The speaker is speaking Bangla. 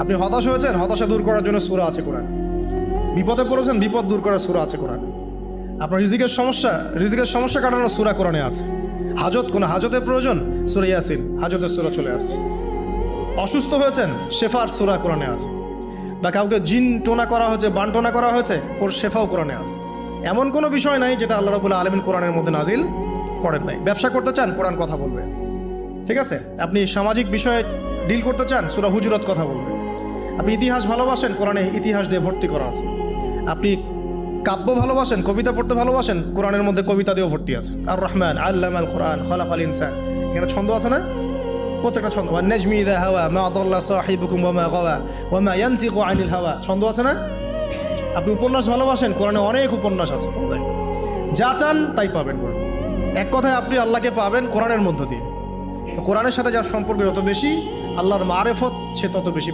আপনি হতাশ হয়েছেন, হতাশা দূর করার জন্য সূরা আছে কোরআন। বিপদে পড়েছেন, বিপদ দূর করার সূরা আছে কোরআন। আপনার রিজিকের সমস্যা কাটানোর সূরা কোরআনে আছে। কোনো হাজতের প্রয়োজন, সূরা ইয়াসিন, হাজতের সূরা চলে আসে। অসুস্থ হয়েছেন, শেফার সূরা কোরআনে আছে। বা কাউকে জিন টোনা করা হয়েছে, বানটোনা করা হয়েছে, ওর শেফাও কোরআনে আছে। এমন কোনো বিষয় নাই যেটা আল্লাহ রাব্বুল আলামিন কোরআনের মধ্যে নাজিল করেন নাই। ব্যবসা করতে চান, কোরআন কথা বলবে, ঠিক আছে? আপনি সামাজিক বিষয়ে ডিল করতে চান, সূরা হুজুরাত কথা বলবে। আপনি ইতিহাস ভালোবাসেন, কোরআনে ইতিহাস দিয়ে ভর্তি করা আছে। আপনি কাব্য ভালোবাসেন, কবিতা পড়তে ভালোবাসেন, কোরআনের মধ্যে কবিতা দিয়েও ভর্তি আছে। আর রহমান আল্লামাল কোরআন খালাকাল ইনসান, এখানে ছন্দ আছে না? প্রত্যেকটা ছন্দ। ওয়ান নাজমি ইযা হাওয়া মা দাল্লা সাহিবুকুম ওয়া মা গাওয়া ওয়া মা ইয়ানতিকু আনিল হাওয়া, ছন্দ আছে না? আপনি উপন্যাস ভালোবাসেন, কোরআনে অনেক উপন্যাস আছে। যা চান তাই পাবেন। এক কথায় আপনি আল্লাহকে পাবেন কোরআনের মধ্য দিয়ে। তো কোরআনের সাথে যার সম্পর্ক যত বেশি, আল্লাহর মারেফত সে তত বেশি।